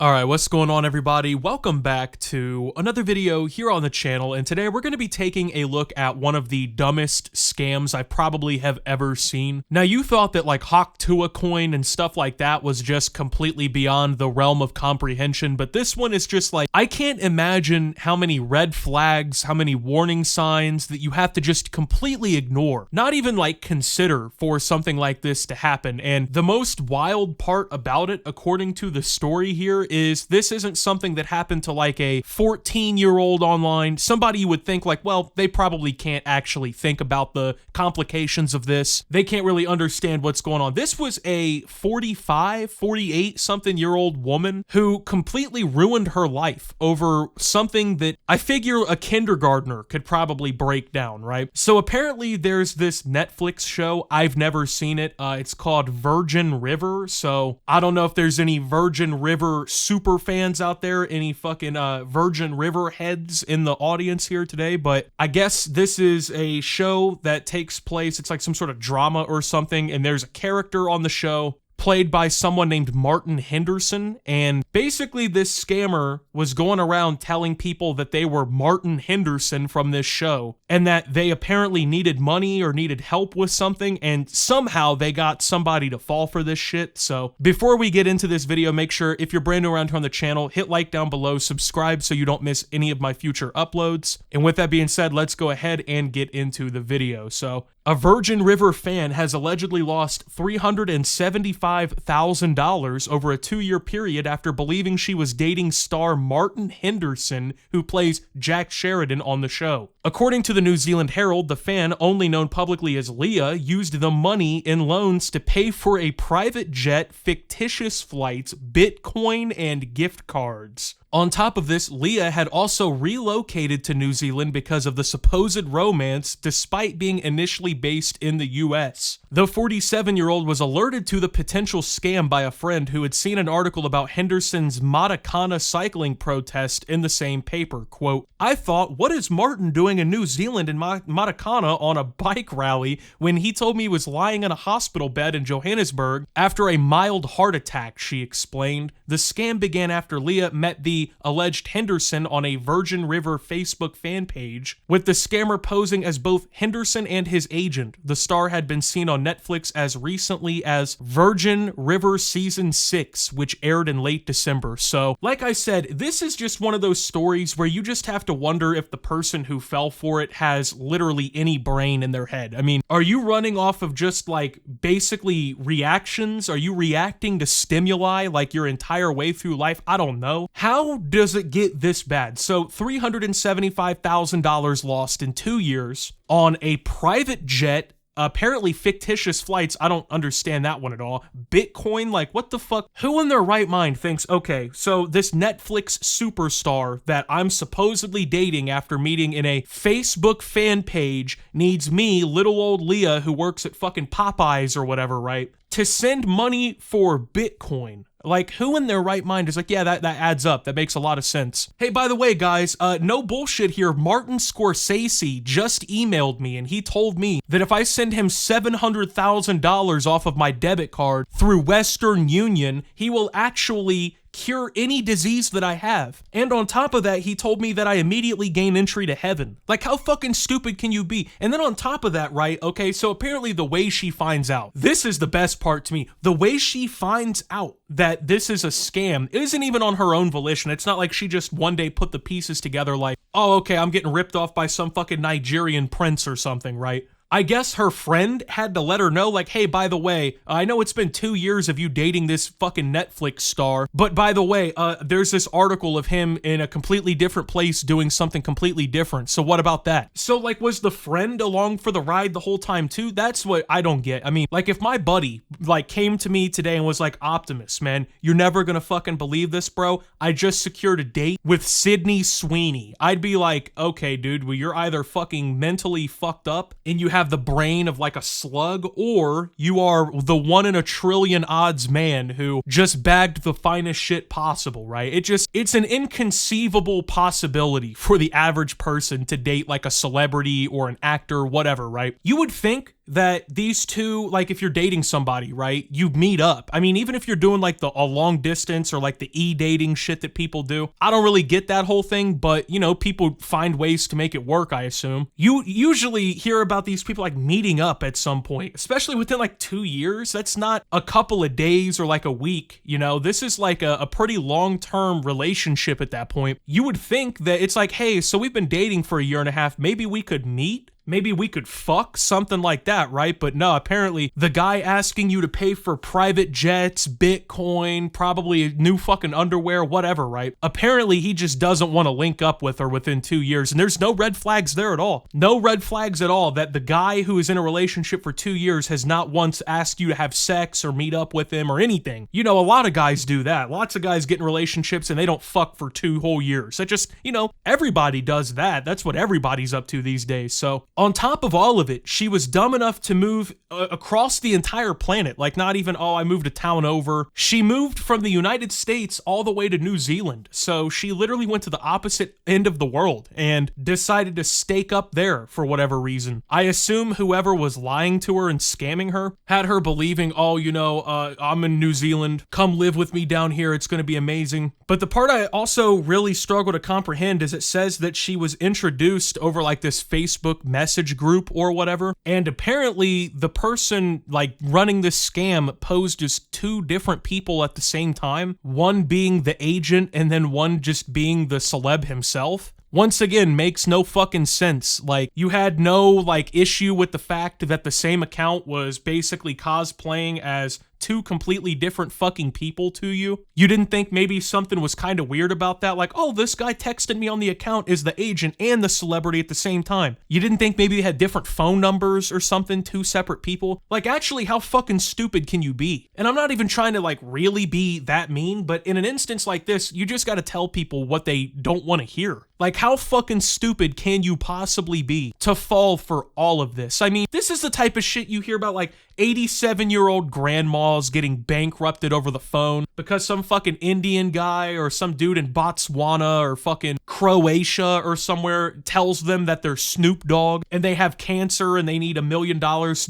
Alright, what's going on everybody? Welcome back to another video here on the channel, and today we're going to be taking a look at one of the dumbest scams I probably have ever seen. Now you thought that like Hawk coin and stuff like that was just completely beyond the realm of comprehension, but this one is just like, I can't imagine how many red flags, how many warning signs that you have to just completely ignore, not even like consider for something like this to happen. And the most wild part about it, according to the story here, is this isn't something that happened to like a 14-year-old online, somebody you would think like, well, they probably can't actually think about the complications of this. They can't really understand what's going on. This was a 45, 48 something year old woman who completely ruined her life over something that I figure a kindergartner could probably break down, right? So apparently there's this Netflix show. I've never seen it. It's called Virgin River. So I don't know if there's any Virgin River super fans out there, any fucking Virgin River heads in the audience here today, but I guess this is a show that takes place, it's like some sort of drama or something, and there's a character on the show played by someone named Martin Henderson, and basically this scammer was going around telling people that they were Martin Henderson from this show, and that they apparently needed money or needed help with something, and somehow they got somebody to fall for this shit. So before we get into this video, make sure if you're brand new around here on the channel, hit like down below, subscribe so you don't miss any of my future uploads. And with that being said, let's go ahead and get into the video. So a Virgin River fan has allegedly lost $375,000 over a 2-year period after believing she was dating star Martin Henderson, who plays Jack Sheridan on the show. According to the New Zealand Herald, the fan, only known publicly as Leah, used the money in loans to pay for a private jet, fictitious flights, Bitcoin, and gift cards. On top of this, Leah had also relocated to New Zealand because of the supposed romance, despite being initially based in the US. The 47-year-old was alerted to the potential scam by a friend who had seen an article about Henderson's Matakana cycling protest in the same paper. Quote, "I thought, what is Martin doing in New Zealand in Matakana on a bike rally when he told me he was lying in a hospital bed in Johannesburg after a mild heart attack," she explained. The scam began after Leah met the alleged Henderson on a Virgin River Facebook fan page, with the scammer posing as both Henderson and his agent. The star had been seen on Netflix as recently as Virgin River Season 6, which aired in late December. So, like I said, this is just one of those stories where you just have to wonder if the person who fell for it has literally any brain in their head. I mean, are you running off of just like basically reactions? Are you reacting to stimuli like your entire way through life? I don't know. How does it get this bad? So $375,000 lost in 2 years on a private jet, apparently fictitious flights. I don't understand that one at all. Bitcoin, like what the fuck? Who in their right mind thinks, okay, so this Netflix superstar that I'm supposedly dating after meeting in a Facebook fan page needs me, little old Leah, who works at fucking Popeyes or whatever, right, to send money for Bitcoin? Like, who in their right mind is like, yeah, that adds up. That makes a lot of sense. Hey, by the way, guys, no bullshit here. Martin Scorsese just emailed me, and he told me that if I send him $700,000 off of my debit card through Western Union, he will actually cure any disease that I have. And on top of that, he told me that I immediately gain entry to heaven. Like, how fucking stupid can you be? And then on top of that, right, okay, so apparently the way she finds out, this is the best part to me, the way she finds out that this is a scam isn't even on her own volition. It's not like she just one day put the pieces together like, oh, okay, I'm getting ripped off by some fucking Nigerian prince or something, right? I guess her friend had to let her know, like, hey, by the way, I know it's been 2 years of you dating this fucking Netflix star, but by the way, there's this article of him in a completely different place doing something completely different. So what about that? So, like, was the friend along for the ride the whole time too? That's what I don't get. I mean, like, if my buddy, like, came to me today and was like, Optimus, man, you're never gonna fucking believe this, bro. I just secured a date with Sydney Sweeney. I'd be like, okay, dude, well, you're either fucking mentally fucked up and you have the brain of like a slug, or you are the 1 in a trillion odds man who just bagged the finest shit possible, right? It's an inconceivable possibility for the average person to date like a celebrity or an actor, whatever, right? You would think that these two, like if you're dating somebody, right, you meet up. I mean, even if you're doing like a long distance or like the e-dating shit that people do, I don't really get that whole thing, but you know, people find ways to make it work, I assume. You usually hear about these people like meeting up at some point, especially within like 2 years. That's not a couple of days or like a week, you know, this is like a pretty long-term relationship at that point. You would think that it's like, hey, so we've been dating for a year and a half, maybe we could meet? Maybe we could fuck, something like that, right? But no, apparently the guy asking you to pay for private jets, Bitcoin, probably new fucking underwear, whatever, right? Apparently he just doesn't want to link up with her within 2 years, and there's no red flags there at all. No red flags at all that the guy who is in a relationship for 2 years has not once asked you to have sex or meet up with him or anything. You know, a lot of guys do that. Lots of guys get in relationships and they don't fuck for 2 whole years. That just, you know, everybody does that. That's what everybody's up to these days. So on top of all of it, she was dumb enough to move across the entire planet. Like not even, oh, I moved a town over. She moved from the United States all the way to New Zealand. So she literally went to the opposite end of the world and decided to stake up there for whatever reason. I assume whoever was lying to her and scamming her had her believing, oh, you know, I'm in New Zealand. Come live with me down here. It's going to be amazing. But the part I also really struggle to comprehend is it says that she was introduced over like this Facebook message group or whatever, and apparently the person like running this scam posed as 2 different people at the same time, one being the agent and then one just being the celeb himself. Once again, makes no fucking sense. Like, you had no like issue with the fact that the same account was basically cosplaying as 2 completely different fucking people to you. You didn't think maybe something was kind of weird about that? Like, oh, this guy texted me on the account is the agent and the celebrity at the same time. You didn't think maybe they had different phone numbers or something, 2 separate people? Like, actually, how fucking stupid can you be? And I'm not even trying to like really be that mean, but in an instance like this, you just gotta tell people what they don't want to hear. Like, how fucking stupid can you possibly be to fall for all of this? I mean, this is the type of shit you hear about like 87-year-old grandmas getting bankrupted over the phone because some fucking Indian guy or some dude in Botswana or fucking Croatia or somewhere tells them that they're Snoop Dogg and they have cancer and they need $1 million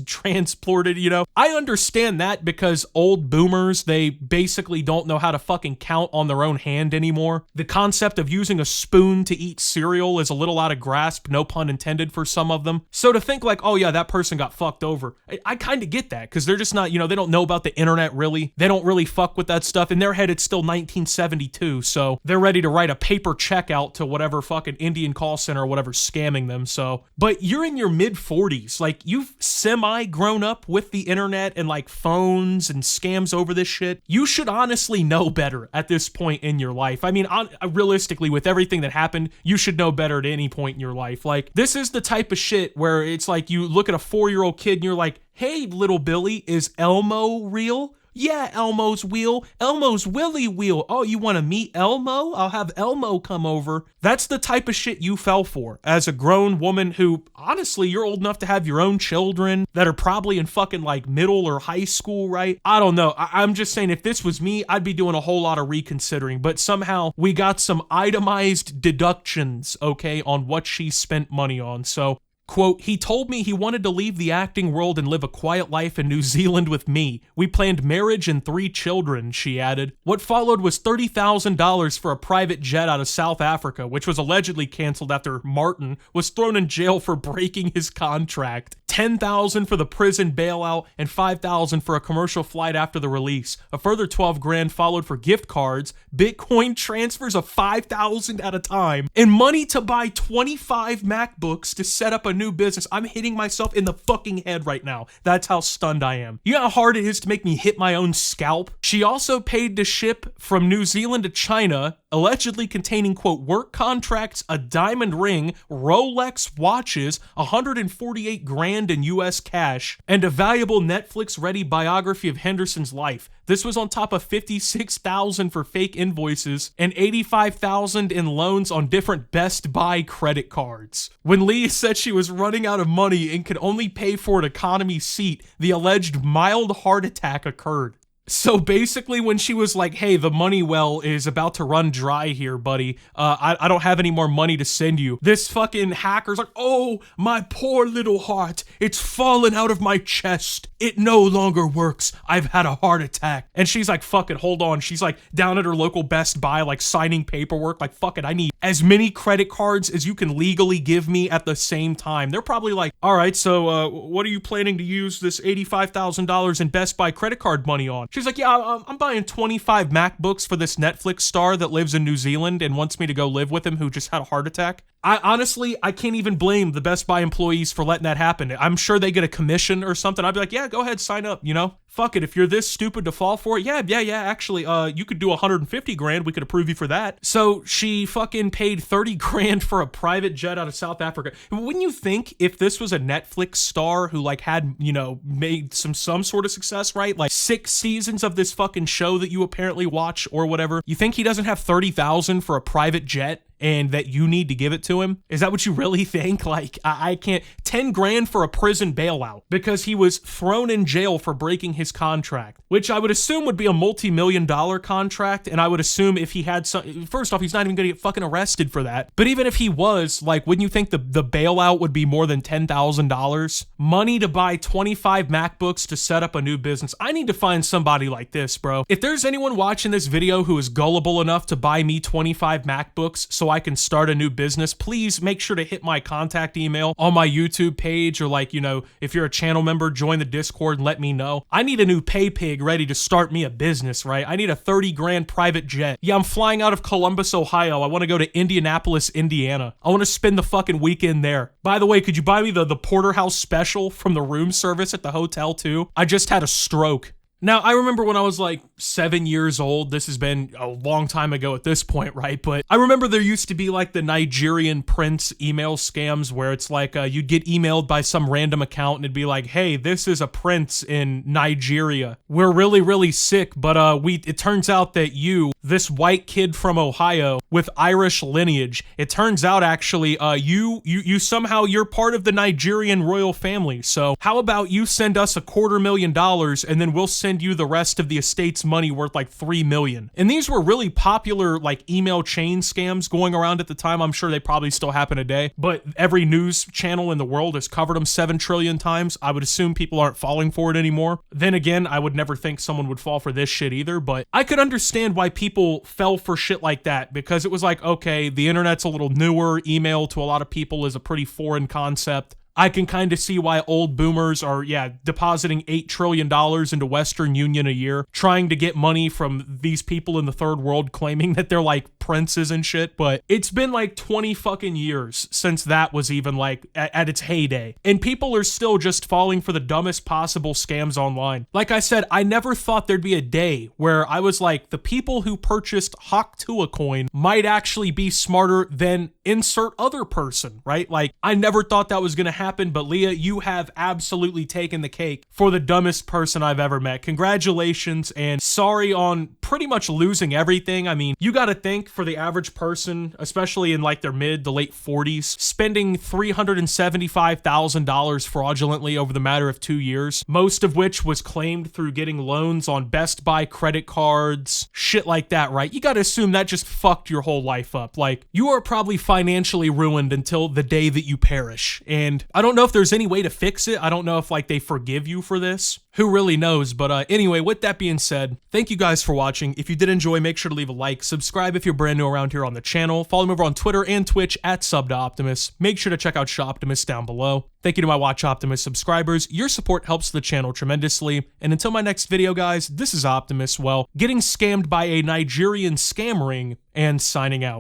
transported, you know? I understand that because old boomers, they basically don't know how to fucking count on their own hand anymore. The concept of using a spoon to eat cereal is a little out of grasp, no pun intended for some of them. So to think like, oh yeah, that person got fucked over, I kind of get that because they're just not, you know, they don't know about the internet really. They don't really fuck with that stuff. In their head, it's still 1972, so they're ready to write a paper check out to whatever fucking Indian call center or whatever's scamming them. So, but you're in your mid-40s, like you've semi-grown up with the internet and like phones and scams over this shit. You should honestly know better at this point in your life. I mean, realistically, with everything that happened, you should know better at any point in your life. Like, this is the type of shit where it's like you look at a 4-year-old kid and you're like, hey, little Billy, is Elmo real? Yeah, Elmo's wheel. Elmo's Willy wheel. Oh, you want to meet Elmo? I'll have Elmo come over. That's the type of shit you fell for as a grown woman who, honestly, you're old enough to have your own children that are probably in fucking like middle or high school, right? I don't know. I'm just saying if this was me, I'd be doing a whole lot of reconsidering, but somehow we got some itemized deductions, okay, on what she spent money on. So, quote, he told me he wanted to leave the acting world and live a quiet life in New Zealand with me. We planned marriage and 3 children, she added. What followed was $30,000 for a private jet out of South Africa, which was allegedly canceled after Martin was thrown in jail for breaking his contract. $10,000 for the prison bailout and $5,000 for a commercial flight after the release. A further $12,000 followed for gift cards, Bitcoin transfers of $5,000 at a time, and money to buy 25 MacBooks to set up a new business. I'm hitting myself in the fucking head right now. That's how stunned I am. You know how hard it is to make me hit my own scalp? She also paid to ship from New Zealand to China, allegedly containing, quote, work contracts, a diamond ring, Rolex watches, $148,000 in US cash, and a valuable Netflix-ready biography of Henderson's life. This was on top of $56,000 for fake invoices and $85,000 in loans on different Best Buy credit cards. When Lee said she was running out of money and could only pay for an economy seat, the alleged mild heart attack occurred. So basically when she was like, hey, the money well is about to run dry here, buddy. I don't have any more money to send you. This fucking hacker's like, oh, my poor little heart. It's fallen out of my chest. It no longer works. I've had a heart attack. And she's like, fuck it, hold on. She's like down at her local Best Buy, like signing paperwork. Like, fuck it, I need as many credit cards as you can legally give me at the same time. They're probably like, all right, so what are you planning to use this $85,000 in Best Buy credit card money on? She's like, yeah, I'm buying 25 MacBooks for this Netflix star that lives in New Zealand and wants me to go live with him who just had a heart attack. I can't even blame the Best Buy employees for letting that happen. I'm sure they get a commission or something. I'd be like, yeah, go ahead, sign up, you know? Fuck it, if you're this stupid to fall for it, yeah, actually, you could do 150 grand, we could approve you for that. So she fucking paid 30 grand for a private jet out of South Africa. Wouldn't you think if this was a Netflix star who like had, you know, made some sort of success, right? Like 6 seasons of this fucking show that you apparently watch or whatever, you think he doesn't have 30,000 for a private jet? And that you need to give it to him? Is that what you really think? Like, I can't. 10 grand for a prison bailout because he was thrown in jail for breaking his contract, which I would assume would be a multi-million-dollar contract. And I would assume if he had some, first off, he's not even gonna get fucking arrested for that. But even if he was, like, wouldn't you think the bailout would be more than $10,000? Money to buy 25 MacBooks to set up a new business. I need to find somebody like this, bro. If there's anyone watching this video who is gullible enough to buy me 25 MacBooks so I can start a new business, please make sure to hit my contact email on my YouTube page, or like, you know, if you're a channel member, join the Discord and let me know. I need a new pay pig ready to start me a business, right? I need a 30 grand private jet. Yeah, I'm flying out of Columbus, Ohio. I want to go to Indianapolis, Indiana. I want to spend the fucking weekend there. By the way, could you buy me the porterhouse special from the room service at the hotel too? I just had a stroke. Now, I remember when I was like 7 years old, this has been a long time ago at this point, right? But I remember there used to be like the Nigerian prince email scams where it's like you'd get emailed by some random account and it'd be like, hey, this is a prince in Nigeria. We're really, really sick, but it turns out that you, this white kid from Ohio with Irish lineage, it turns out actually you somehow you're part of the Nigerian royal family. So how about you send us $250,000 and then we'll send you the rest of the estate's money worth like $3 million. And these were really popular like email chain scams going around at the time. I'm sure they probably still happen today, but every news channel in the world has covered them 7 trillion times. I would assume people aren't falling for it anymore. Then again, I would never think someone would fall for this shit either, but I could understand why people fell for shit like that, because it was like, okay, the internet's a little newer. Email to a lot of people is a pretty foreign concept. I can kind of see why old boomers are, depositing $8 trillion into Western Union a year, trying to get money from these people in the third world claiming that they're like princes and shit. But it's been like 20 fucking years since that was even like at its heyday. And people are still just falling for the dumbest possible scams online. Like I said, I never thought there'd be a day where I was like, the people who purchased Hawk2a coin might actually be smarter than insert other person, right? Like, I never thought that was going to happen, but Leah, you have absolutely taken the cake for the dumbest person I've ever met. Congratulations, and sorry on pretty much losing everything. I mean, you gotta think, for the average person, especially in like their mid to late 40s, spending $375,000 fraudulently over the matter of 2 years, most of which was claimed through getting loans on Best Buy credit cards, shit like that, right? You gotta assume that just fucked your whole life up. Like, you are probably financially ruined until the day that you perish, and I don't know if there's any way to fix it. I don't know if like they forgive you for this. Who really knows? But anyway, with that being said, thank you guys for watching. If you did enjoy, make sure to leave a like, subscribe if you're brand new around here on the channel, follow me over on Twitter and Twitch at @SubToOptimus. Make sure to check out Shoptimus down below. Thank you to my Watch Optimus subscribers. Your support helps the channel tremendously. And until my next video, guys, this is Optimus, well, getting scammed by a Nigerian scam ring and signing out.